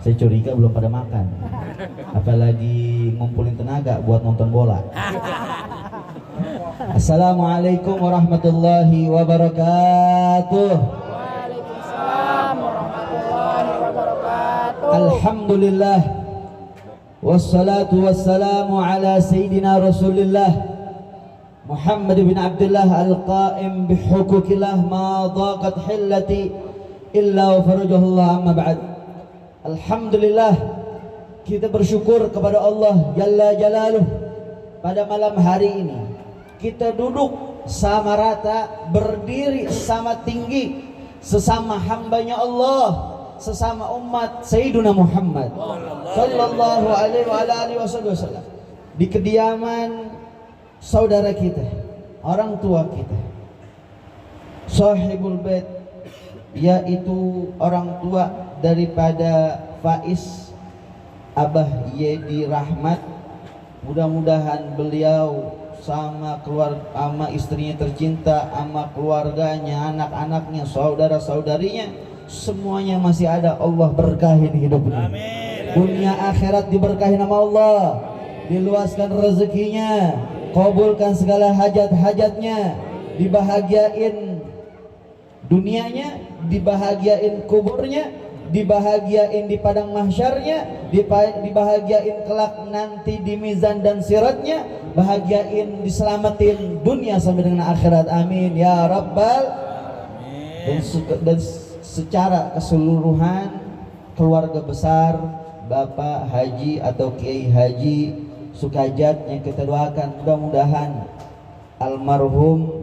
Saya curiga belum pada makan, apalagi ngumpulin tenaga buat nonton bola. Assalamualaikum warahmatullahi wabarakatuh. Waalaikumsalam warahmatullahi wabarakatuh. Alhamdulillah wassalatu wassalamu ala sayyidina Rasulillah Muhammad bin Abdullah al-qa'im bihukukillah ma dhaqat hillati illa wa farajahullah, amma ba'd. Alhamdulillah, kita bersyukur kepada Allah Jalla Jalaluh. Pada malam hari ini kita duduk sama rata, berdiri sama tinggi, sesama hambanya Allah, sesama umat Sayyiduna Muhammad sallallahu alaihi wasallam, di kediaman saudara kita, orang tua kita, sahibul bait, yaitu orang tua daripada Faiz Abah Yedi Rahmat. Mudah-mudahan beliau sama keluarga, sama istrinya tercinta, sama keluarganya, anak-anaknya, saudara-saudarinya, semuanya masih ada. Allah berkahin hidupnya, dunia akhirat diberkahi nama Allah, diluaskan rezekinya, kabulkan segala hajat-hajatnya, dibahagiain dunianya, dibahagiain kuburnya, dibahagiain di padang mahsyarnya, dibahagiain kelak nanti di mizan dan siratnya, bahagiain, diselamatin dunia sampai dengan akhirat, amin ya rabbal. Dan secara keseluruhan keluarga besar Bapak Haji atau Kiai Haji Sukajat yang kita doakan, mudah-mudahan almarhum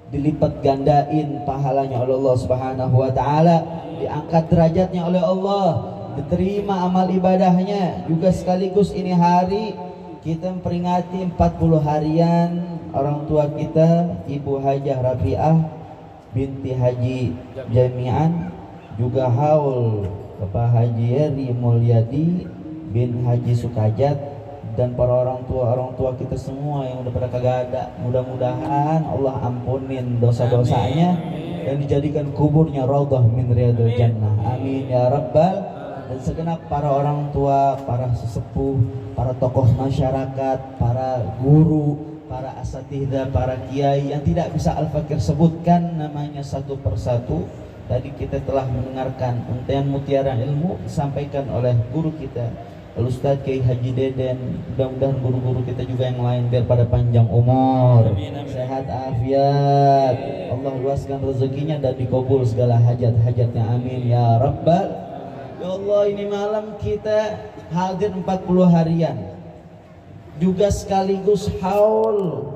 dilipat gandain pahalanya oleh Allah Subhanahu wa taala, diangkat derajatnya oleh Allah, diterima amal ibadahnya. Juga sekaligus ini hari kita memperingati 40 harian orang tua kita, Ibu Hajah Rafiah binti Haji Jami'an, juga haul Bapak Haji Eri Mulyadi bin Haji Sukajat, dan para orang tua kita semua yang udah pada kagak ada. Mudah-mudahan Allah ampunin dosa-dosanya dan dijadikan kuburnya raudhah min riyadil jannah, amin ya rabbal. Dan segenap para orang tua, para sesepuh, para tokoh masyarakat, para guru, para asatidzah, para kiai yang tidak bisa Al-Fakir sebutkan namanya satu persatu. Tadi kita telah mendengarkan untaian mutiara ilmu disampaikan oleh guru kita Al-Ustadz Kiai Haji Deden. Mudah-mudahan guru-guru kita juga yang lain biar pada panjang umur, sehat afiat, Allah luaskan rezekinya dan dikabul segala hajat-hajatnya, amin ya rabbal. Ya Allah, ini malam kita hadir 40 harian, juga sekaligus haul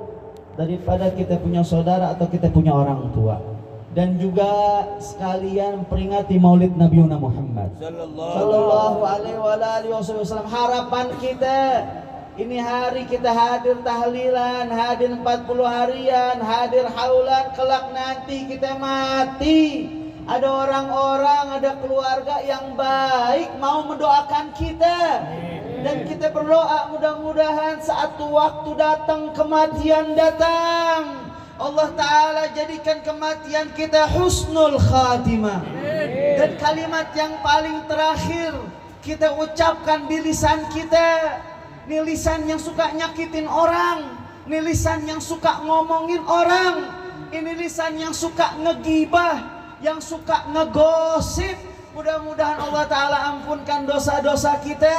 daripada kita punya saudara atau kita punya orang tua, dan juga sekalian peringati Maulid Nabi Muhammad sallallahu alaihi wasallam. Harapan kita ini hari kita hadir tahlilan, hadir 40 harian, hadir haulan, kelak nanti kita mati, ada orang-orang, ada keluarga yang baik mau mendoakan kita, dan kita berdoa mudah-mudahan saat waktu datang, kematian datang, Allah Ta'ala jadikan kematian kita husnul khatimah, dan kalimat yang paling terakhir kita ucapkan di lisan kita. Ini lisan yang suka nyakitin orang, ini lisan yang suka ngomongin orang, ini lisan yang suka ngegibah, yang suka ngegosip, Mudah-mudahan Allah Ta'ala ampunkan dosa-dosa kita.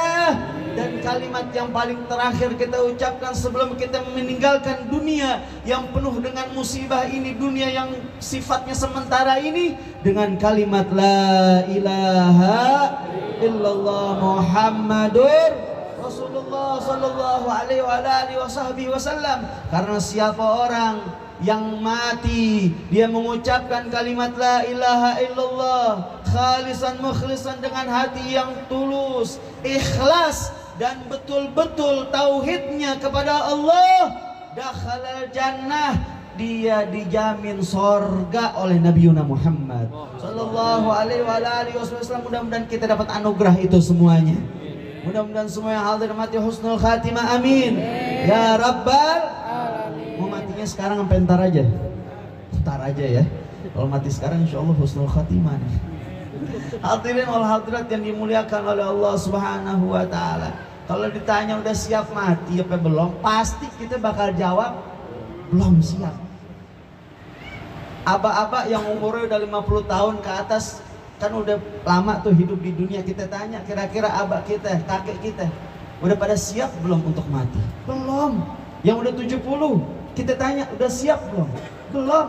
Dan kalimat yang paling terakhir kita ucapkan sebelum kita meninggalkan dunia yang penuh dengan musibah ini, dunia yang sifatnya sementara ini, dengan kalimat la ilaha illallah Muhammadur Rasulullah sallallahu alaihi wasallam. Karena siapa orang yang mati dia mengucapkan kalimat la ilaha illallah khalisan mukhlisan, dengan hati yang tulus, ikhlas dan betul-betul tauhidnya kepada Allah, dakhalal jannah, dia dijamin sorga oleh Nabi Muhammad sallallahu alaihi wasallam. Mudah-mudahan kita dapat anugerah itu semuanya. Mudah-mudahan semua yang hadir mati husnul khatimah, amin ya rabbal alamin. Mau matinya sekarang sampai ntar aja ya. Kalau mati sekarang insya Allah husnul khatimah nih. Hadirin wal hadirat yang dimuliakan oleh Allah Subhanahu wa Ta'ala, kalau ditanya udah siap mati apa belum, pasti kita bakal jawab belum siap. Aba-aba yang umurnya udah 50 tahun ke atas kan udah lama tuh hidup di dunia, kita tanya kira-kira abah kita, kakek kita udah pada siap belum untuk mati? Belum. Yang udah 70 kita tanya udah siap belum? Belum.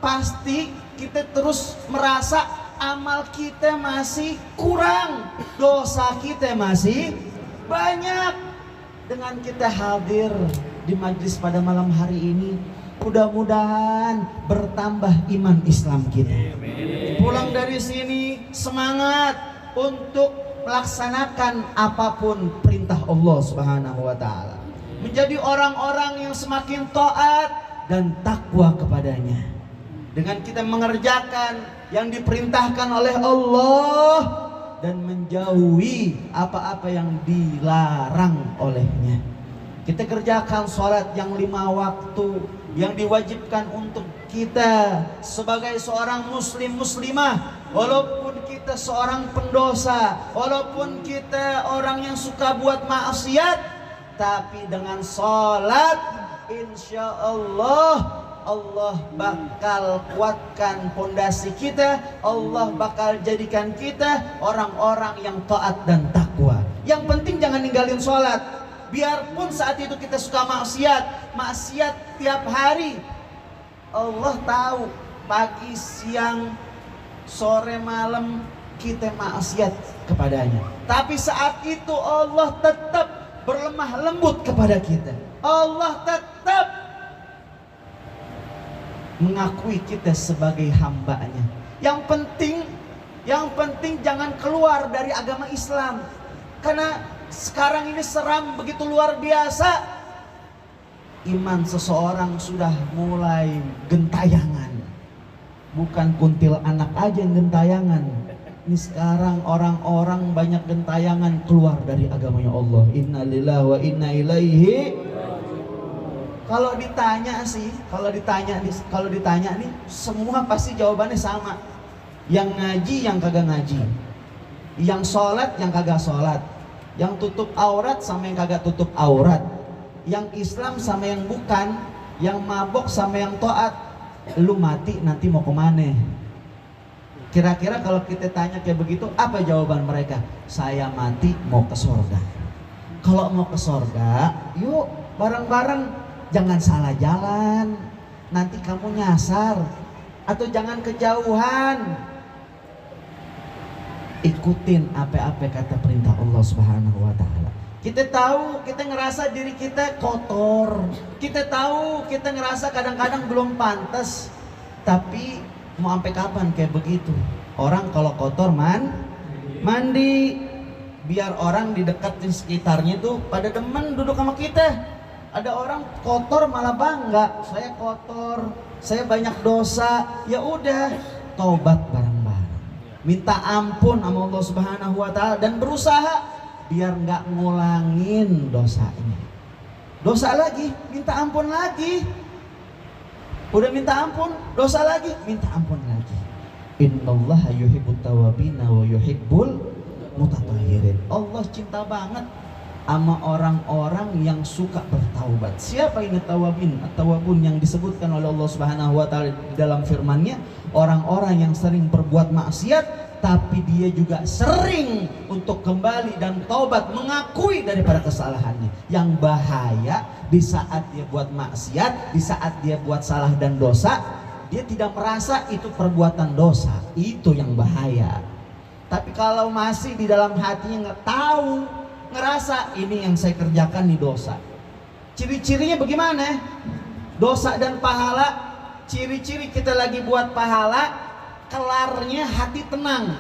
Pasti kita terus merasa amal kita masih kurang, dosa kita masih banyak. Dengan kita hadir di majlis pada malam hari ini, mudah-mudahan bertambah iman Islam kita. Pulang dari sini semangat untuk melaksanakan apapun perintah Allah Subhanahu wa Ta'ala, menjadi orang-orang yang semakin taat dan takwa kepadanya. Dengan kita mengerjakan yang diperintahkan oleh Allah dan menjauhi apa-apa yang dilarang olehnya. Kita kerjakan sholat yang 5 waktu yang diwajibkan untuk kita sebagai seorang muslim muslimah. Walaupun kita seorang pendosa, walaupun kita orang yang suka buat maksiat, tapi dengan sholat insya Allah Allah bakal kuatkan pondasi kita. Allah bakal jadikan kita orang-orang yang taat dan takwa. Yang penting jangan ninggalin sholat. Biarpun saat itu kita suka maksiat tiap hari, Allah tahu pagi, siang, sore, malam kita maksiat kepadanya. Tapi saat itu Allah tetap berlemah lembut kepada kita. Allah tetap mengakui kita sebagai hambanya. Yang penting jangan keluar dari agama Islam. Karena sekarang ini seram begitu luar biasa. Iman seseorang sudah mulai gentayangan. Bukan kuntil anak aja yang gentayangan. Ini sekarang orang-orang banyak gentayangan keluar dari agamanya Allah. Inna lillahi wa inna ilaihi. Kalau ditanya nih, semua pasti jawabannya sama. Yang ngaji, yang kagak ngaji. Yang sholat, yang kagak sholat. Yang tutup aurat sama yang kagak tutup aurat. Yang Islam sama yang bukan. Yang mabok sama yang taat. Lu mati nanti mau kemana? Kira-kira kalau kita tanya kayak begitu, apa jawaban mereka? Saya mati mau ke surga. Kalau mau ke surga, yuk bareng-bareng. Jangan salah jalan, nanti kamu nyasar. Atau jangan kejauhan. Ikutin apa-apa kata perintah Allah Subhanahu wa Ta'ala. Kita tahu, kita ngerasa diri kita kotor. Kita tahu, kita ngerasa kadang-kadang belum pantas. Tapi mau sampai kapan kayak begitu? Orang kalau kotor mandi. Biar orang di dekat di sekitarnya tuh pada demen duduk sama kita. Ada orang kotor malah bangga, saya kotor, saya banyak dosa. Ya udah, tobat bareng-bareng, minta ampun sama Allah Subhanahu wa Ta'ala, dan berusaha biar nggak ngulangin dosanya. Dosa lagi, minta ampun lagi. Udah minta ampun, dosa lagi, minta ampun lagi. Innallaha yuhibbut tawwabina wa yuhibbul mutatahhirin. Allah cinta banget sama orang-orang yang suka bertaubat. Siapa ini tawabin? At-tawabun yang disebutkan oleh Allah Subhanahu wa taala di dalam firman-Nya, orang-orang yang sering berbuat maksiat tapi dia juga sering untuk kembali dan taubat, mengakui daripada kesalahannya. Yang bahaya di saat dia buat maksiat, di saat dia buat salah dan dosa, dia tidak merasa itu perbuatan dosa. Itu yang bahaya. Tapi kalau masih di dalam hatinya nggak tahu, ngerasa ini yang saya kerjakan nih dosa. Ciri-cirinya bagaimana? Dosa dan pahala. Ciri-ciri kita lagi buat pahala, kelarnya hati tenang.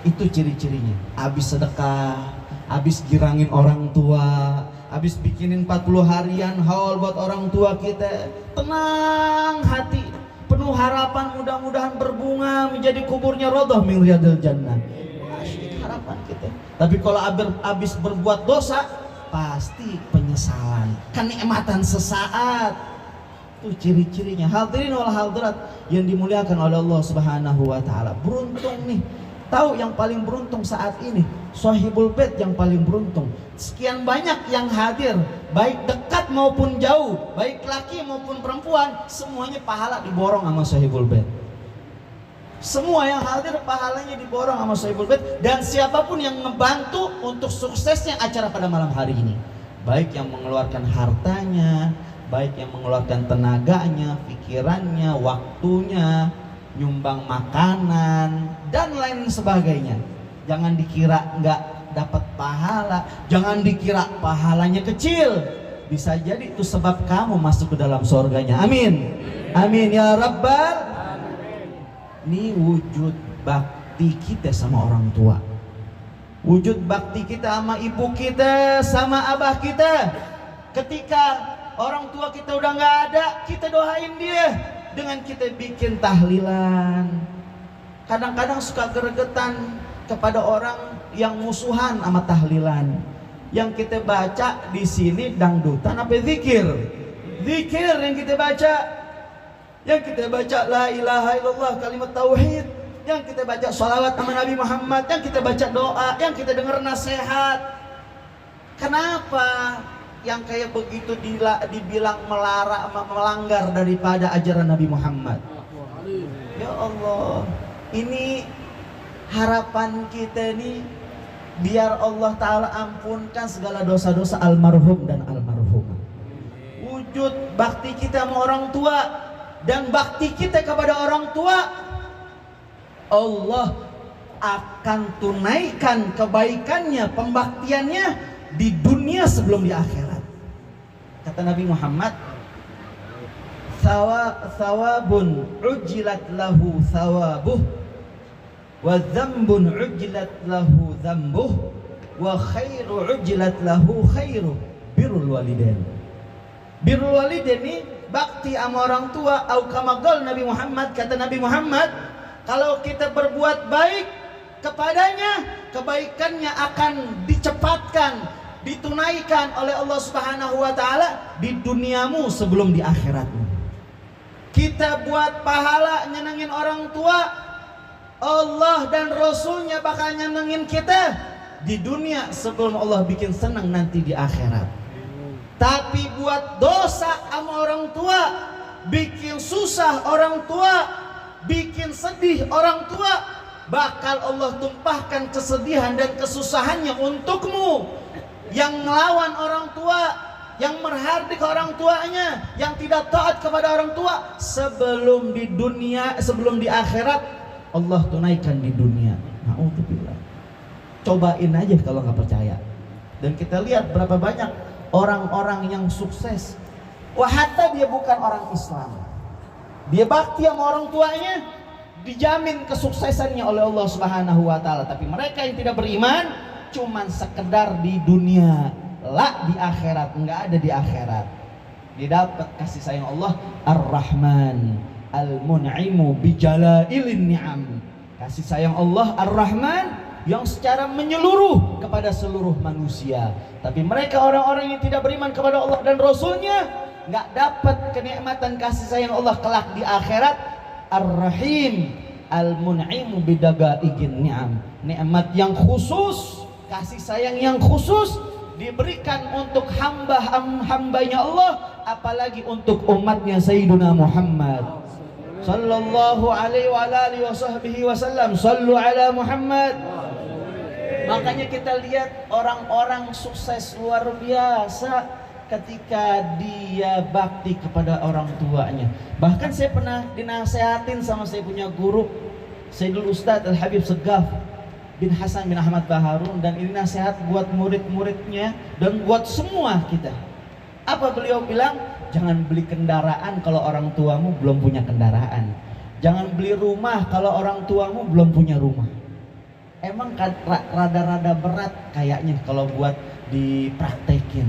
Itu ciri-cirinya. Habis sedekah, habis girangin orang tua, habis bikinin 40 harian haul buat orang tua kita, tenang hati, penuh harapan, mudah-mudahan berbunga menjadi kuburnya Raudhah min riyadil jannah. Harapan kita. Tapi kalau habis berbuat dosa, pasti penyesalan, kenikmatan sesaat. Itu ciri-cirinya. Hadirin wal hadirat yang dimuliakan oleh Allah Subhanahu wa taala. Beruntung nih. Tahu yang paling beruntung saat ini, Shahibul Bait yang paling beruntung. Sekian banyak yang hadir, baik dekat maupun jauh, baik laki maupun perempuan, semuanya pahala diborong sama Shahibul Bait. Semua yang hadir pahalanya diborong sama Shahibul Bait, dan siapapun yang ngebantu untuk suksesnya acara pada malam hari ini, baik yang mengeluarkan hartanya, baik yang mengeluarkan tenaganya, pikirannya, waktunya, nyumbang makanan dan lain sebagainya. Jangan dikira nggak dapat pahala, jangan dikira pahalanya kecil. Bisa jadi itu sebab kamu masuk ke dalam surganya. Amin. Amin ya Rabbal. Ini wujud bakti kita sama orang tua, wujud bakti kita sama ibu kita, sama abah kita. Ketika orang tua kita udah nggak ada, kita doain dia dengan kita bikin tahlilan. Kadang-kadang suka gregetan kepada orang yang musuhan sama tahlilan. Yang kita baca di sini dangdutan apa zikir? Zikir yang kita baca. Yang kita baca la ilaha illallah, kalimat tauhid. Yang kita baca sholawat sama Nabi Muhammad. Yang kita baca doa, yang kita dengar nasihat. Kenapa yang kayak begitu dibilang melanggar daripada ajaran Nabi Muhammad? Ya Allah, ini harapan kita nih, biar Allah Ta'ala ampunkan segala dosa-dosa almarhum dan almarhumah. Wujud bakti kita sama orang tua dan bakti kita kepada orang tua, Allah akan tunaikan kebaikannya, pembaktiannya di dunia sebelum di akhirat. Kata Nabi Muhammad, thawabun ujilat lahu thawabuh, wa dzambun ujilat lahu dzambuh, wa khairu ujilat lahu khairu birrul walidain. Birrul walidain ini bakti sama orang tua. Au kama qala Nabi Muhammad, kata Nabi Muhammad, kalau kita berbuat baik kepadanya, kebaikannya akan dicepatkan, ditunaikan oleh Allah Subhanahu wa taala di duniamu sebelum di akhiratmu. Kita buat pahala nyenengin orang tua, Allah dan Rasulnya bakal nyenengin kita di dunia sebelum Allah bikin senang nanti di akhirat. Tapi buat dosa sama orang tua, bikin susah orang tua, bikin sedih orang tua, bakal Allah tumpahkan kesedihan dan kesusahannya untukmu. Yang ngelawan orang tua, yang merhardik orang tuanya, yang tidak taat kepada orang tua, sebelum di dunia, sebelum di akhirat Allah tunaikan di dunia. Na'udzubillah. Cobain aja kalau nggak percaya. Dan kita lihat berapa banyak orang-orang yang sukses, hatta dia bukan orang Islam, dia bakti sama orang tuanya, dijamin kesuksesannya oleh Allah Subhanahu wa taala. Tapi mereka yang tidak beriman cuman sekedar di dunia, la di akhirat, enggak ada di akhirat. Dia dapat kasih sayang Allah Ar-Rahman Al-Mun'imu bijalailin ni'am. Kasih sayang Allah Ar-Rahman yang secara menyeluruh kepada seluruh manusia. Tapi mereka orang-orang yang tidak beriman kepada Allah dan Rasulnya nggak dapat kenikmatan kasih sayang Allah kelak di akhirat. Ar-Rahim Al-Mun'imu bidagaigin ni'am, nikmat yang khusus kasih sayang yang khusus diberikan untuk hambanya Allah, apalagi untuk umatnya Sayyiduna Muhammad sallallahu alaihi wa alihi wasallam. Sallu ala Muhammad. Makanya kita lihat orang-orang sukses luar biasa ketika dia bakti kepada orang tuanya. Bahkan saya pernah dinasehatin sama saya punya guru Sayyidul Ustadz Al-Habib Segaf bin Hasan bin Ahmad Baharun, dan ini nasihat buat murid-muridnya dan buat semua kita. Apa beliau bilang? Jangan beli kendaraan kalau orang tuamu belum punya kendaraan. Jangan beli rumah kalau orang tuamu belum punya rumah. Emang rada-rada berat kayaknya kalau buat dipraktekin.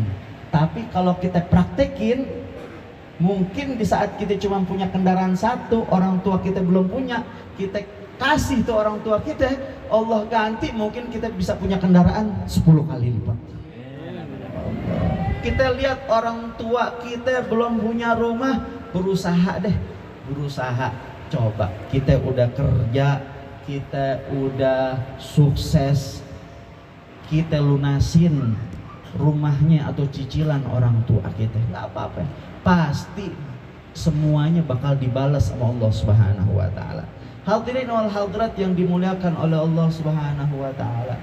Tapi kalau kita praktekin, mungkin di saat kita cuma punya kendaraan satu, orang tua kita belum punya, kita kasih tuh orang tua kita, Allah ganti, mungkin kita bisa punya kendaraan 10 kali lipat. Kita lihat orang tua kita belum punya rumah, berusaha deh, berusaha. Coba kita udah kerja, kita udah sukses, kita lunasin rumahnya atau cicilan orang tua kita, nggak apa-apa, pasti semuanya bakal dibalas sama Allah Subhanahu wa taala. Hadirin wal hadirat yang dimuliakan oleh Allah Subhanahu wa taala,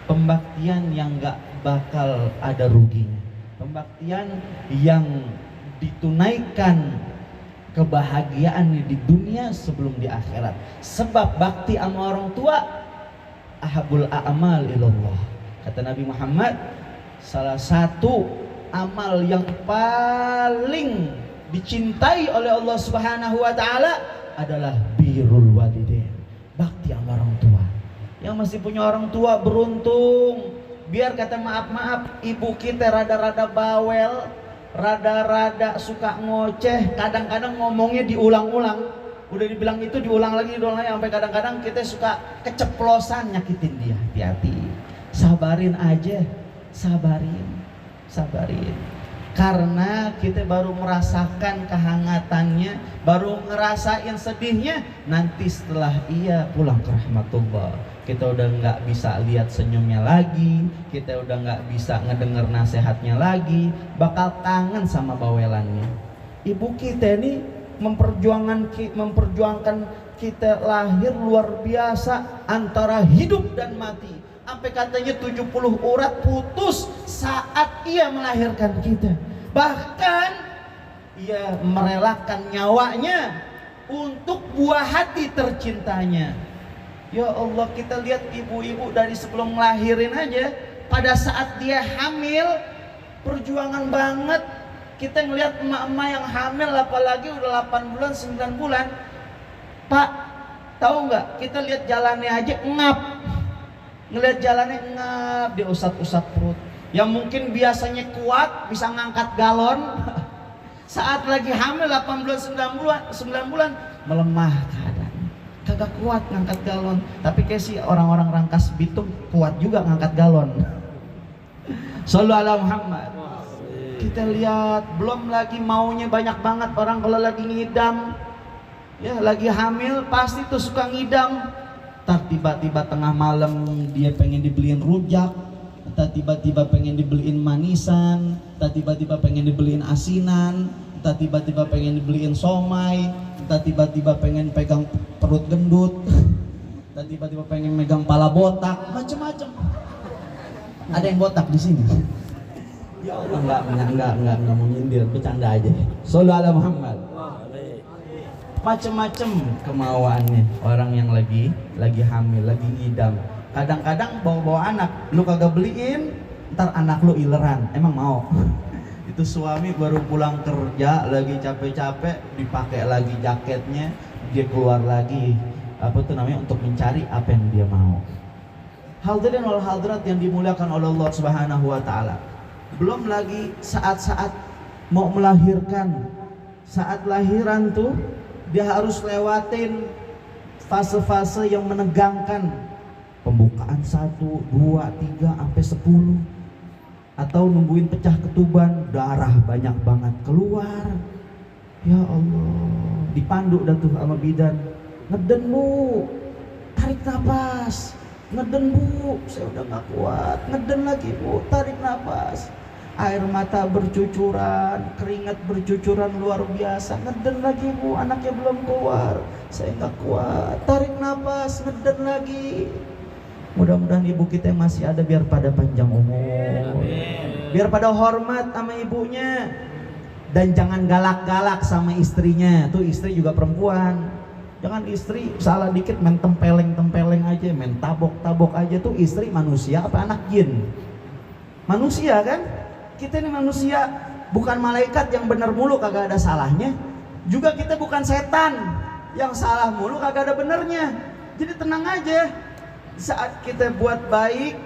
pembaktian yang nggak bakal ada ruginya, pembaktian yang ditunaikan kebahagiaan di dunia sebelum di akhirat. Sebab bakti sama orang tua ahabul a'mal ilallah. Kata Nabi Muhammad, salah satu amal yang paling dicintai oleh Allah Subhanahu wa taala adalah birrul walidain, bakti sama orang tua. Yang masih punya orang tua beruntung. Biar kata maaf-maaf, ibu kita rada-rada bawel, rada-rada suka ngoceh, kadang-kadang ngomongnya diulang-ulang. Udah dibilang itu diulang lagi sampai kadang-kadang kita suka keceplosan nyakitin dia. Hati-hati, sabarin aja, sabarin. Karena kita baru merasakan kehangatannya, baru ngerasain sedihnya. Nanti setelah ia pulang ke rahmatullah, kita udah nggak bisa lihat senyumnya lagi, kita udah nggak bisa ngedenger nasihatnya lagi, bakal kangen sama bawelannya. Ibu kita ini memperjuangkan kita lahir luar biasa, antara hidup dan mati. Sampai katanya 70 urat putus saat ia melahirkan kita. Bahkan ia merelakan nyawanya untuk buah hati tercintanya. Ya Allah, kita lihat ibu-ibu dari sebelum ngelahirin aja, pada saat dia hamil, perjuangan banget. Kita ngelihat emak-emak yang hamil, apalagi udah 8 bulan, 9 bulan. Pak, tahu nggak? Kita lihat jalannya aja ngap. Ngelihat jalannya ngap, dia usap-usap perut. Yang mungkin biasanya kuat bisa ngangkat galon, saat lagi hamil 8 bulan 9 bulan melemah keadaannya, kagak kuat ngangkat galon. Tapi kayak si orang-orang Rangkas Bitung kuat juga ngangkat galon. Sallu ala Muhammad. Kita lihat, belum lagi maunya banyak banget orang kalau lagi ngidam, ya lagi hamil pasti tuh suka ngidam. Entar tiba-tiba tengah malam dia pengen dibeliin rujak, entar tiba-tiba pengen dibeliin manisan, entar tiba-tiba pengen dibeliin asinan, entar tiba-tiba pengen dibeliin somai, entar tiba-tiba pengen pegang perut gendut, entar tiba-tiba pengen megang pala botak, macem-macem. Ada yang botak di sini? Ya Allah, enggak mau nyindir, bercanda aja. Shallallahu alaihi Muhammad. Macem-macem kemauannya orang yang lagi hamil, lagi ngidam. Kadang-kadang bawa anak, lu kagak beliin, ntar anak lu ileran. Emang mau? Itu suami baru pulang kerja, lagi capek-capek, dipakai lagi jaketnya, dia keluar lagi, apa tuh namanya, untuk mencari apa yang dia mau. Hadirin wal hadirat yang dimuliakan oleh Allah Subhanahu wa taala. Belum lagi saat-saat mau melahirkan, saat lahiran tuh dia harus lewatin fase-fase yang menegangkan. Pembukaan 1, 2, 3 sampai 10. Atau nungguin pecah ketuban, darah banyak banget keluar. Ya Allah, dipandu dah tuh sama bidan. Ngeden bu, tarik nafas. Ngeden bu, saya udah gak kuat. Ngeden lagi bu, tarik nafas. Air mata bercucuran, keringat bercucuran luar biasa. Ngeden lagi bu, anaknya belum keluar. Saya gak kuat, tarik nafas, ngeden lagi. Mudah-mudahan ibu kita yang masih ada biar pada panjang umur, biar pada hormat sama ibunya. Dan jangan galak-galak sama istrinya. Tuh istri juga perempuan. Jangan istri salah dikit main tempeleng aja, main tabok aja. Tuh istri manusia apa anak jin? Manusia kan? Kita ini manusia, bukan malaikat yang benar mulu kagak ada salahnya. Juga kita bukan setan yang salah mulu kagak ada benernya. Jadi tenang aja. Saat kita buat baik,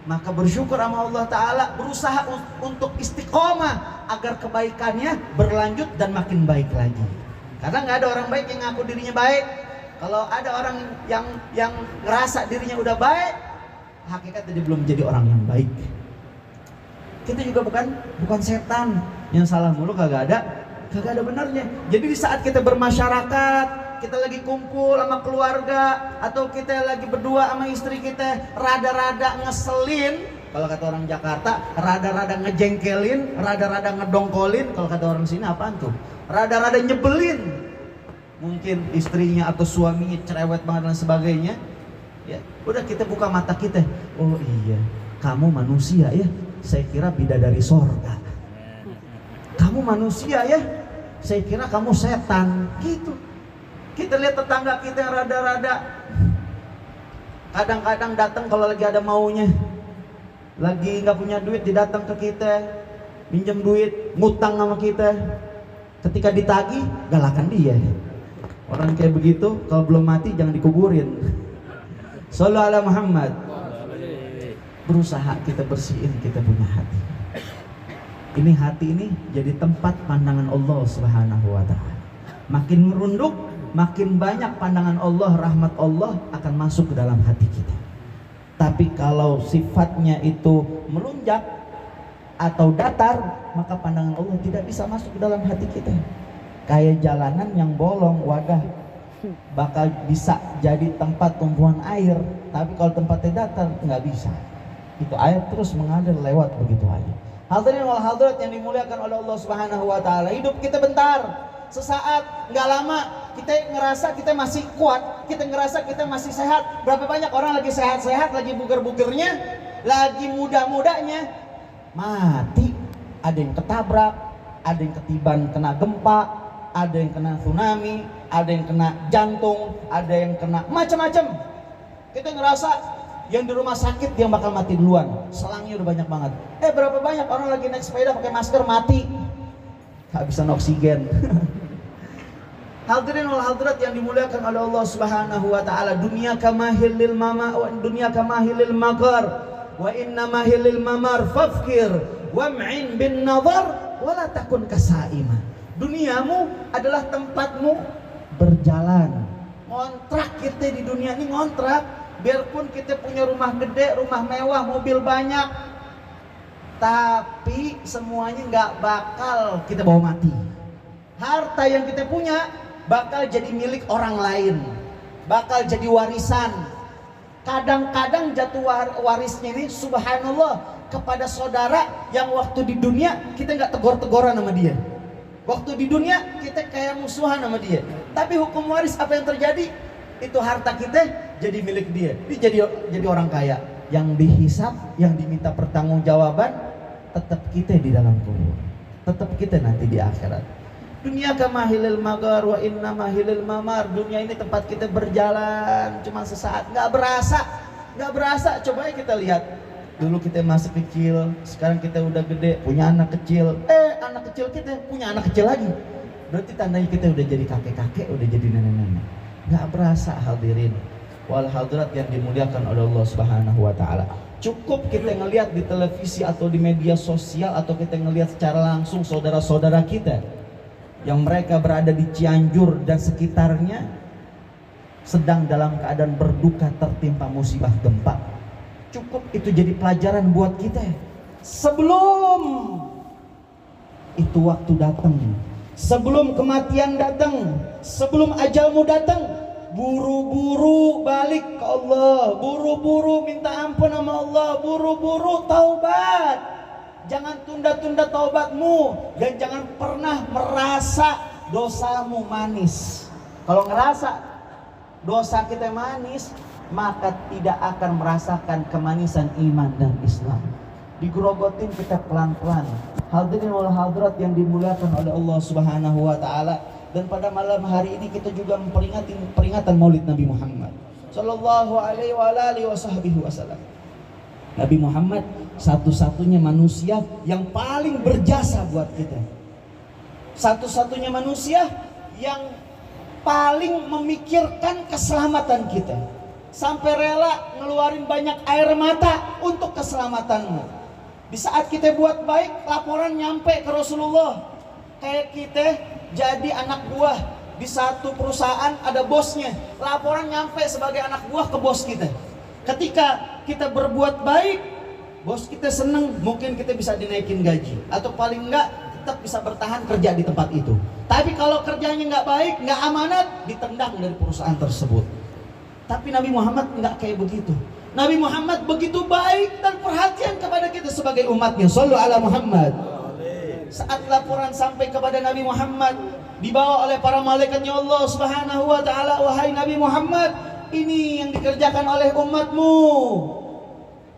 maka bersyukur sama Allah Ta'ala, berusaha untuk istiqomah agar kebaikannya berlanjut dan makin baik lagi. Karena nggak ada orang baik yang ngaku dirinya baik. Kalau ada orang yang ngerasa dirinya udah baik, hakikatnya dia belum jadi orang yang baik. Kita juga bukan setan yang salah mulu, kagak ada benernya. Jadi di saat kita bermasyarakat, kita lagi kumpul sama keluarga, atau kita lagi berdua sama istri kita, rada-rada ngeselin, kalau kata orang Jakarta, rada-rada ngejengkelin, rada-rada ngedongkolin. Kalau kata orang sini apaan tuh? Rada-rada nyebelin. Mungkin istrinya atau suaminya cerewet banget dan sebagainya. Ya, udah kita buka mata kita. Oh iya, kamu manusia ya. Saya kira bidadari sorga. Kamu manusia ya. Saya kira kamu setan. Gitu. Kita lihat tetangga kita yang rada-rada kadang-kadang datang kalau lagi ada maunya. Lagi nggak punya duit, didatang ke kita, minjem duit, ngutang sama kita. Ketika ditagih, galakan dia. Orang kayak begitu, kalau belum mati jangan dikuburin. Shallallahu ala Muhammad. Berusaha kita bersihin kita punya hati. Ini hati ini jadi tempat pandangan Allah Subhanahu wa Ta'ala. Makin merunduk, makin banyak pandangan Allah, rahmat Allah akan masuk ke dalam hati kita. Tapi kalau sifatnya itu melunjak atau datar, maka pandangan Allah tidak bisa masuk ke dalam hati kita. Kayak jalanan yang bolong, wadah bakal bisa jadi tempat tumpuan air, tapi kalau tempatnya datar nggak bisa. Itu air terus mengalir lewat begitu aja. Hadirin wal hadirat yang dimuliakan oleh Allah Subhanahu wa Ta'ala, hidup kita bentar, sesaat, nggak lama. Kita ngerasa kita masih kuat, kita ngerasa kita masih sehat. Berapa banyak orang lagi sehat-sehat, lagi buger-bugernya, lagi muda-mudanya, mati. Ada yang ketabrak, ada yang ketiban kena gempa, ada yang kena tsunami, ada yang kena jantung, ada yang kena macam-macam. Kita ngerasa yang di rumah sakit yang bakal mati duluan, selangnya udah banyak banget. Berapa banyak orang lagi naik sepeda pakai masker mati, kehabisan oksigen. Hadirin wal hadirat yang dimuliakan oleh Allah Subhanahu wa Ta'ala, dunia kamahilil mama wa dunia kamahilil magar wa inna mahilil mamar fafkir wam'in bin nazar wala takun kasaima. Duniamu adalah tempatmu berjalan. Ngontrak kita di dunia ini, ngontrak. Biarpun kita punya rumah gede, rumah mewah, mobil banyak, tapi semuanya nggak bakal kita bawa mati. Harta yang kita punya bakal jadi milik orang lain, bakal jadi warisan. Kadang-kadang jatuh warisnya ini subhanallah kepada saudara yang waktu di dunia kita nggak tegor-tegoran sama dia. Waktu di dunia kita kayak musuhan sama dia. Tapi hukum waris apa yang terjadi? Itu harta kita jadi milik dia. Dia jadi orang kaya. Yang dihisap, yang diminta pertanggungjawaban tetap kita di dalam kubur. Tetap kita nanti di akhirat. Dunia kamahilil magar wa inna mahilil mamar. Dunia ini tempat kita berjalan cuma sesaat, nggak berasa. Coba kita lihat. Dulu kita masih kecil, sekarang kita udah gede, punya anak kecil. Anak kecil kita punya anak kecil lagi. Berarti tandanya kita udah jadi kakek-kakek, udah jadi nenek-nenek. Nggak berasa hadirin wal hadirat yang dimuliakan oleh Allah Subhanahu wa Ta'ala. Cukup kita ngelihat di televisi atau di media sosial, atau kita ngelihat secara langsung saudara-saudara kita yang mereka berada di Cianjur dan sekitarnya sedang dalam keadaan berduka tertimpa musibah gempa. Cukup itu jadi pelajaran buat kita. Sebelum itu waktu datang, sebelum kematian datang, sebelum ajalmu datang, buru-buru balik ke Allah, buru-buru minta ampun sama Allah, buru-buru taubat. Jangan tunda-tunda taubatmu dan jangan pernah merasa dosamu manis. Kalau ngerasa dosa kita manis, maka tidak akan merasakan kemanisan iman dan Islam. Digerogotin kita pelan-pelan. Hadirin wal hadirat yang dimuliakan oleh Allah Subhanahu wa taala. Dan pada malam hari ini kita juga memperingati peringatan Maulid Nabi Muhammad sallallahu alaihi wa alihi wasallam. Nabi Muhammad satu-satunya manusia yang paling berjasa buat kita. Satu-satunya manusia yang paling memikirkan keselamatan kita. Sampai rela ngeluarin banyak air mata untuk keselamatanmu. Di saat kita buat baik, laporan nyampe ke Rasulullah. Kayak kita jadi anak buah di satu perusahaan, ada bosnya. Laporan nyampe sebagai anak buah ke bos kita. Ketika kita berbuat baik, bos kita seneng, mungkin kita bisa dinaikin gaji. Atau paling enggak tetap bisa bertahan kerja di tempat itu. Tapi kalau kerjanya nggak baik, nggak amanat, ditendang dari perusahaan tersebut. Tapi Nabi Muhammad nggak kayak begitu. Nabi Muhammad begitu baik dan perhatian kepada kita sebagai umatnya. Shallu ala Muhammad. Saat laporan sampai kepada Nabi Muhammad, dibawa oleh para malaikatnya Allah Subhanahu wa taala, wahai Nabi Muhammad, ini yang dikerjakan oleh umatmu.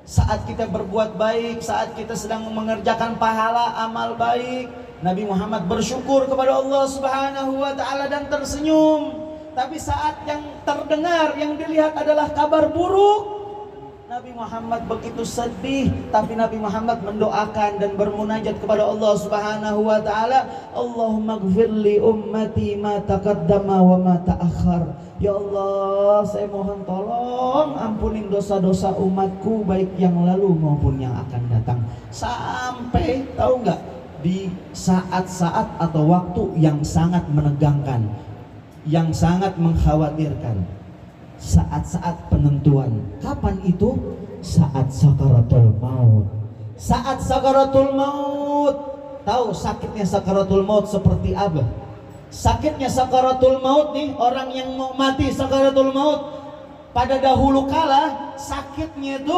Saat kita berbuat baik, saat kita sedang mengerjakan pahala amal baik, Nabi Muhammad bersyukur kepada Allah Subhanahu wa taala dan tersenyum. Tapi saat yang terdengar, yang dilihat adalah kabar buruk, Nabi Muhammad begitu sedih. Tapi Nabi Muhammad mendoakan dan bermunajat kepada Allah Subhanahu wa taala, Allahumma ighfirli ummati ma taqaddama wa ma ta'akhkhar. Ya Allah, saya mohon tolong ampunin dosa-dosa umatku, baik yang lalu maupun yang akan datang. Sampai tahu nggak, di saat-saat atau waktu yang sangat menegangkan, yang sangat mengkhawatirkan, saat-saat penentuan. Kapan itu? Saat sakaratul maut. Saat sakaratul maut. Tahu sakitnya sakaratul maut seperti apa? Sakitnya sakaratul maut nih, orang yang mau mati sakaratul maut pada dahulu kala, sakitnya itu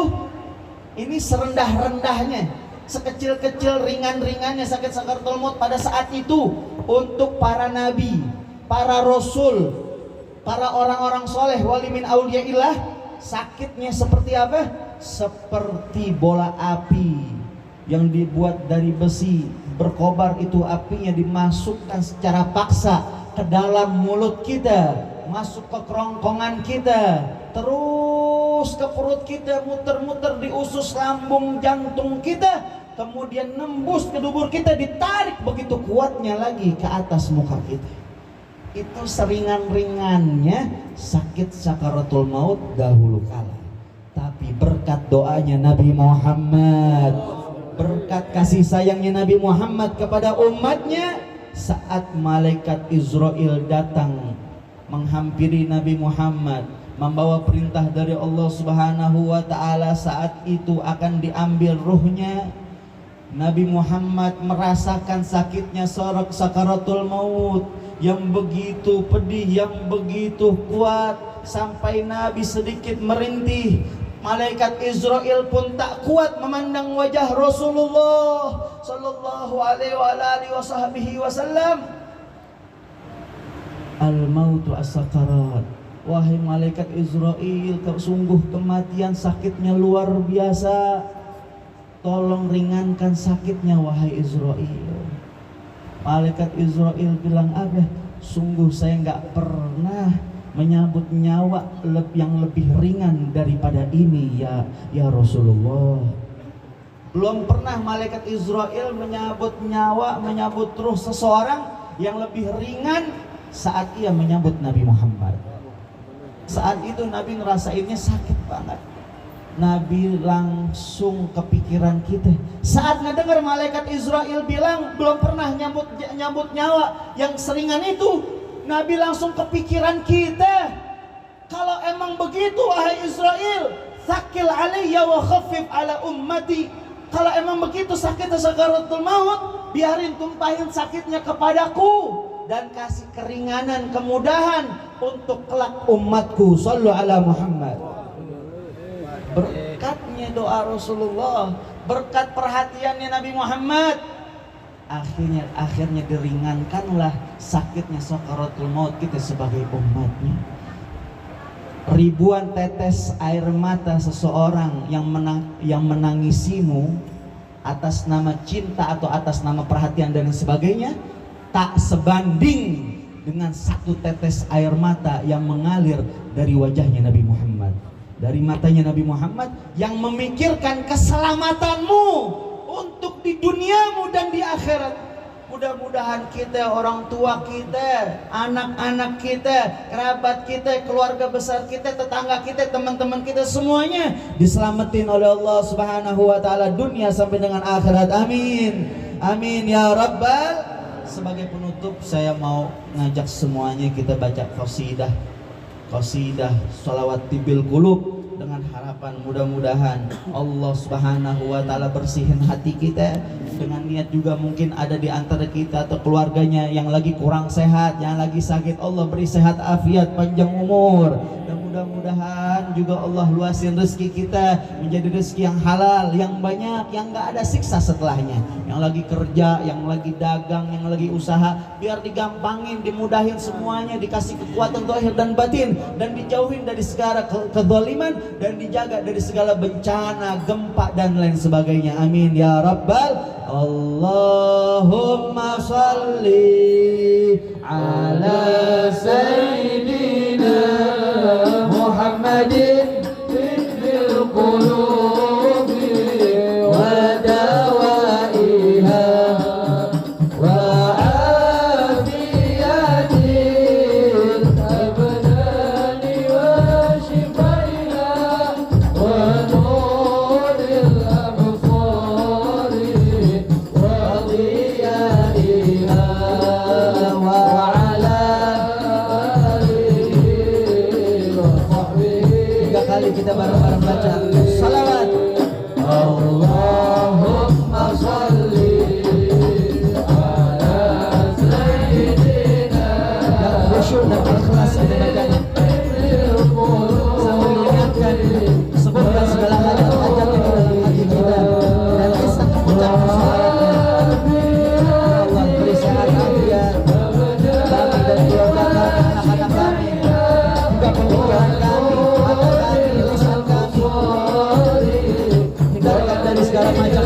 ini serendah-rendahnya, sekecil-kecil ringan-ringannya sakit sakaratul maut pada saat itu. Untuk para nabi, para rasul, para orang-orang soleh, wali min auliyaillah, sakitnya seperti apa? Seperti bola api yang dibuat dari besi, berkobar itu apinya dimasukkan secara paksa ke dalam mulut kita, masuk ke kerongkongan kita, terus ke perut kita, muter-muter di usus lambung jantung kita, kemudian nembus ke dubur kita, ditarik begitu kuatnya lagi ke atas muka kita. Itu seringan-ringannya sakit sakaratul maut dahulu kala. Tapi berkat doanya Nabi Muhammad, berkat kasih sayangnya Nabi Muhammad kepada umatnya, saat malaikat Israel datang menghampiri Nabi Muhammad, membawa perintah dari Allah Subhanahu wa taala, saat itu akan diambil ruhnya. Nabi Muhammad merasakan sakitnya sorak sakaratul maut yang begitu pedih, yang begitu kuat, sampai Nabi sedikit merintih. Malaikat Israel pun tak kuat memandang wajah Rasulullah sallallahu alaihi wasallam. Al-mautu as-sakarat. Wahai malaikat Israel, sungguh kematian sakitnya luar biasa. Tolong ringankan sakitnya wahai Israel. Malaikat Israel bilang apa? Sungguh saya nggak pernah menyambut nyawa yang lebih ringan daripada ini ya Rasulullah. Belum pernah malaikat Israel menyambut nyawa, menyambut ruh seseorang yang lebih ringan saat ia menyambut Nabi Muhammad. Saat itu Nabi ngerasainnya sakit banget. Nabi langsung kepikiran kita. Saat ngedengar malaikat Israel bilang belum pernah nyambut nyawa yang seringan itu, Nabi langsung kepikiran kita. Kalau emang begitu wahai Israel, sakil alayya wa khaffif ala ummati. Kalau emang begitu sakitnya sakaratul maut, biarin tumpahin sakitnya kepadaku. dan kasih keringanan, kemudahan untuk kelak umatku. Shallu ala Muhammad. Berkatnya doa Rasulullah, berkat perhatiannya Nabi Muhammad, akhirnya diringankanlah sakitnya sakaratul maut kita sebagai umatnya. Ribuan tetes air mata seseorang yang menangisimu atas nama cinta atau atas nama perhatian dan sebagainya tak sebanding dengan satu tetes air mata yang mengalir dari wajahnya Nabi Muhammad, dari matanya Nabi Muhammad, yang memikirkan keselamatanmu untuk di duniamu dan di akhirat. Mudah-mudahan kita, orang tua kita, anak-anak kita, kerabat kita, keluarga besar kita, tetangga kita, teman-teman kita, semuanya diselamatin oleh Allah Subhanahu wa taala dunia sampai dengan akhirat. Amin. Amin ya rabbal. Sebagai penutup saya mau ngajak semuanya kita baca qasidah sholawat tibil qulub, dengan harapan mudah-mudahan Allah Subhanahu wa taala bersihin hati kita. Dengan niat juga mungkin ada di antara kita atau keluarganya yang lagi kurang sehat, yang lagi sakit, Allah beri sehat afiat, panjang umur, dan mudah-mudahan juga Allah luasin rezeki kita menjadi rezeki yang halal, yang banyak, yang gak ada siksa setelahnya. Yang lagi kerja, yang lagi dagang, yang lagi usaha, biar digampangin, dimudahin semuanya, dikasih kekuatan zahir dan batin, dan dijauhin dari segala kezaliman, dan dijaga dari segala bencana, gempa dan lain sebagainya. Amin ya rabbal. Allahumma salli ala sayyidina Muhammadin fil qulubi wa dawaiha wa afiyatil abdani wa shifaiha wa nuril absari wa diyaiha wa ala alihi wa sahbihi. 3 kali kita bareng-bareng baca salawat. Allahumma sholli ala sayyidina. Yang khusyuk dan ikhlas kita bacanya sambil mengingatkan, sebutkan segala hajat-hajat yang ada di hati kita dan lisan mengucapkan salawatnya. Allah beri sehat afiat kami dan keluarga kami, anak-anak kami, juga pemikiran kami, mata kami, lisan kami, hindarkan dari segala macam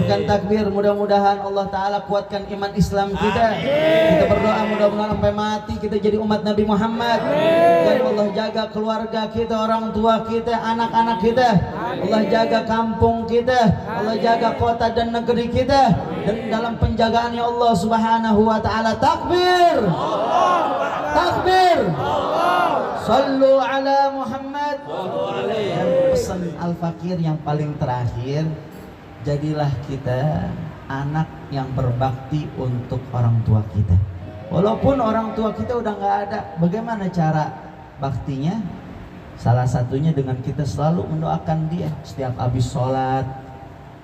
Berikan takbir, mudah-mudahan Allah Ta'ala kuatkan iman Islam kita. Kita berdoa mudah-mudahan sampai mati kita jadi umat Nabi Muhammad. Dan Allah jaga keluarga kita, orang tua kita, anak-anak kita. Allah jaga kampung kita, Allah jaga kota dan negeri kita. Dan dalam penjagaannya Allah Subhanahu wa Ta'ala. Takbir, takbir, sallu ala Muhammad. Dan pesan Al-Fakir yang paling terakhir, jadilah kita anak yang berbakti untuk orang tua kita. Walaupun orang tua kita udah nggak ada, bagaimana cara baktinya? Salah satunya dengan kita selalu mendoakan dia setiap habis sholat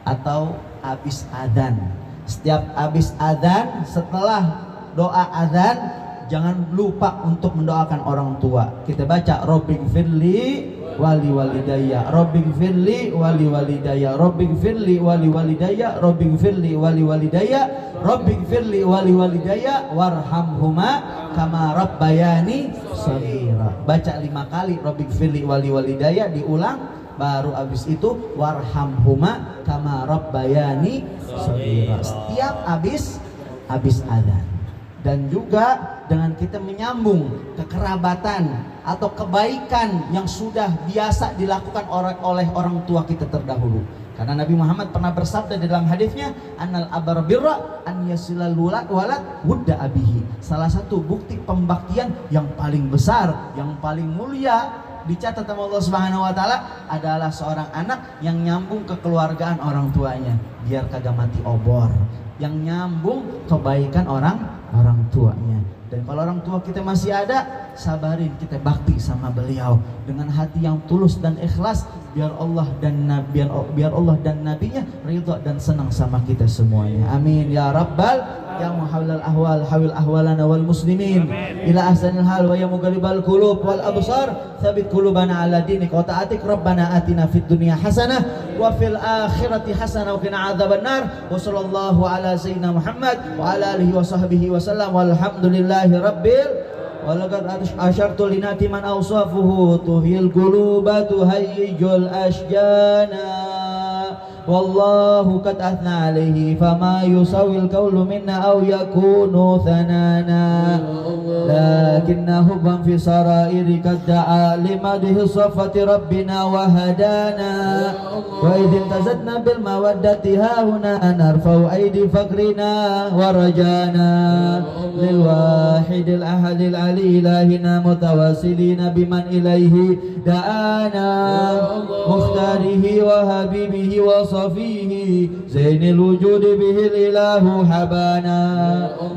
atau habis adzan. Setiap habis adzan, setelah doa adzan, jangan lupa untuk mendoakan orang tua. Kita baca Rabbighfirli wali walidayya, Rabbighfirli wali walidayya, Rabbighfirli wali walidayya, Rabbighfirli wali walidayya, Rabbighfirli wali walidayya, warhamhuma kama rabbayani shaghira. Baca 5 kali Rabbighfirli wali walidayya, diulang, baru habis itu warhamhuma kama rabbayani shaghira. Setiap habis adzan. Dan juga dengan kita menyambung kekerabatan atau kebaikan yang sudah biasa dilakukan oleh orang tua kita terdahulu. Karena Nabi Muhammad pernah bersabda di dalam hadisnya, annal abar birra an yasilal walad wudda abihi. Salah satu bukti pembaktian yang paling besar, yang paling mulia dicatat sama Allah Subhanahu wa Ta'ala adalah seorang anak yang nyambung kekeluargaan orang tuanya, biar kagak mati obor, yang nyambung kebaikan orang tuanya. Dan kalau orang tua kita masih ada, sabarin, kita bakti sama beliau dengan hati yang tulus dan ikhlas, biar Allah dan nabinya ridha dan senang sama kita semuanya. Amin ya rabbal ya muhawwilal ahwal hawil ahwalana wal muslimin ila ahsanil hal wa ya muqallibal qulub wal absar tsabbit qulubana ala dinik wa ta'atik rabbana atina fid dunya hasanah wa fil akhirati hasanah wa qina adzabannar. Wa sallallahu ala sayyidina Muhammad wa ala alihi wa sahbihi wa sallam walhamdulillahi rabbil walaqad asyartu linati man awsafuhu tuhil quluba tuhayyijul ashjana wallahu qad athna alaihi fama yusawil qawlu minna aw yakunu thanana lakinna hubban fi sarairi qad da'a limadhi safati rabbina wa hadana wa idin tazadna bil mawaddati hauna narfa'u aidi fakrina wa rajana lil wahidil ahadil ali ilahina mutawassilina biman ilaihi da'ana mukhtarihi wa habibihi wa safihi zainil wujudi bihil ilahu habana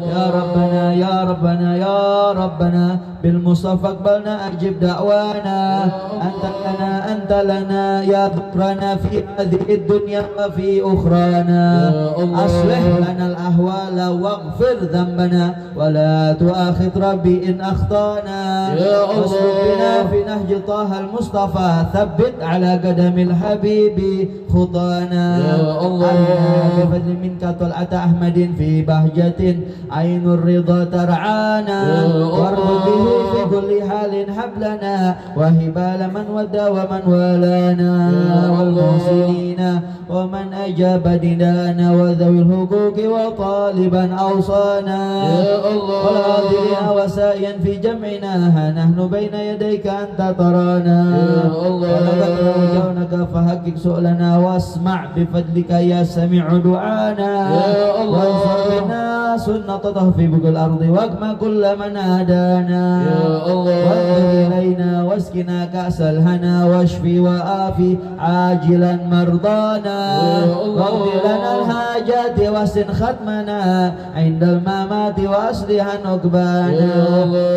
ya rabbana ya rabbana ya rabbana bil mustafa aqbalna ajib da'wana anta lana ya dhukrana fi hadhihi dunya wa fi ukhrana aslih lana al ahwala waghfir dhanbana wa la tu'akhid rabbi in akhtana wasbina fi nahji taha al mustafa thabbit ala qadamil habibi khutana بفضل منك طلعة أحمد في بهجة عين الرضا ترعانا واربط به في كل حال حبلنا وهبال من ودى ومن والانا والمحسنين ومن أجاب ندانا وذوي الحقوق وطالبا أوصانا والعاذلين وسائيا في جمعنا ها نحن بين يديك أنت ترانا ولقد رجونك فحقق سؤلنا واسمع بفضلك يا سميع دعانا وانصر بنا سنة تطهفي بك الأرض واقمع كل من هدانا وانظر إلينا واسقنا كأس الهنا واشفي وآفي عاجلا مرضانا واغفر لنا الحاجات واسن ختمنا عند الممات وأصلح عقبانا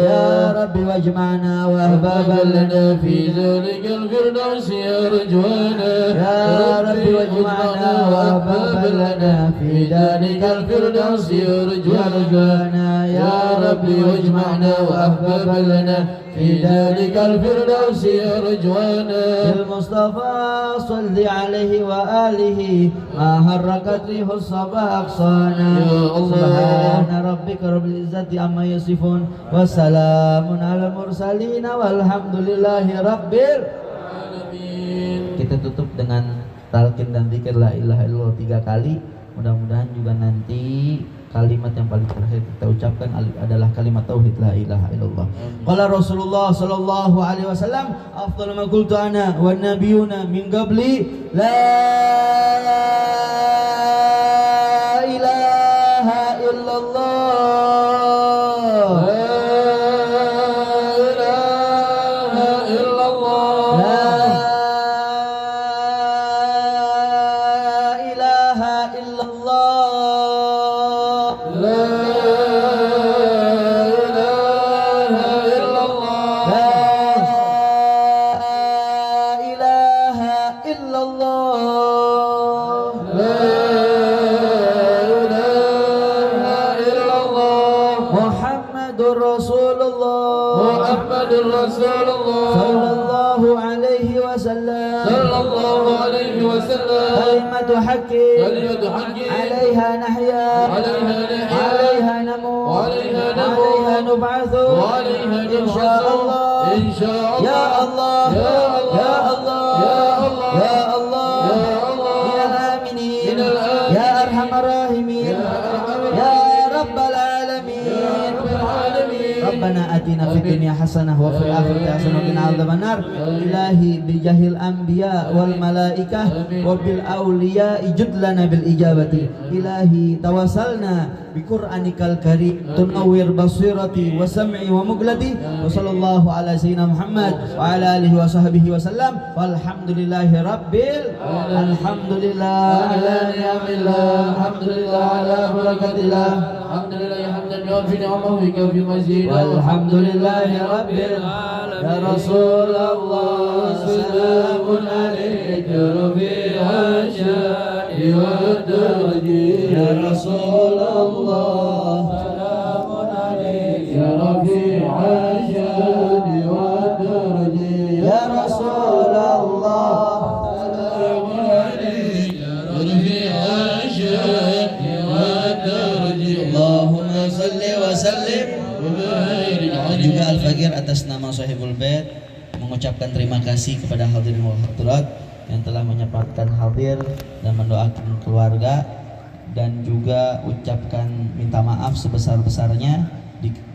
يا رب واجمعنا وأحبابا لنا في ذلك الفردوس يا رجوانا يا رب واجمعنا وأحبابا لنا في ذلك الفردوس يا رجوانا يا رب واجمعنا وأحبابا لنا في ذلك الفردوس يا رجوانا المصطفى صل عليه وآله ما حركت ريح الصبا أقصانا سبحان ربك رب العزة عما يصفون وسلام على المرسلين والحمد لله رب العالمين. Kita tutup dengan talqin dan zikir la ilaha illallah 3 kali. Mudah-mudahan juga nanti kalimat yang paling terakhir kita ucapkan adalah kalimat tauhid la ilaha illallah. Qala Rasulullah sallallahu alaihi wasallam, afdalu ma qultu ana wan nabiyuna min qabli la ilaha illallah. كلمة حق عليها نحيا عليها نموت عليها نبعث إن شاء الله يا الله يا الله يا الله يا الآمنين يا أرحم الراحمين يا رب العالمين ربنا آتنا في الدنيا حسنة وفي الآخرة حسنة وقنا عذاب النار إلهي بجاه الأنبياء والملائكة وبالأولياء جد لنا بالإجابة إلهي توسلنا بقرآنك الكريم تنور بصيرتي وسمعي ومقلتي وصلى الله على سيدنا محمد وعلى آله وصحبه وسلم والحمد لله الحمد لله على نعم الله الحمد لله على بركة الله الحمد لله حمدا يوفي نعمه ويكفي مزيده والحمد لله رب العالمين يا رسول الله سلام عليك رفيع الشان والدرج يا رسول الله سلام عليك يا رفيع الشان والدرج يا رسول الله سلام عليك يا رفيع الشان والدرج اللهم صل وسلم. Juga Al-Fakir atas nama Sahibul Bait mengucapkan terima kasih kepada hadirin wal hadirat yang telah menyempatkan hadir dan mendoakan keluarga, dan juga ucapkan minta maaf sebesar-besarnya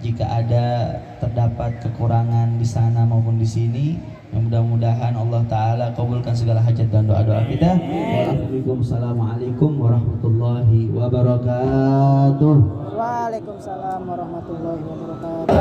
jika ada terdapat kekurangan di sana maupun di sini. Mudah-mudahan Allah Ta'ala kabulkan segala hajat dan doa-doa kita. Wassalamualaikum warahmatullahi wabarakatuh. Waalaikumsalam warahmatullahi wabarakatuh.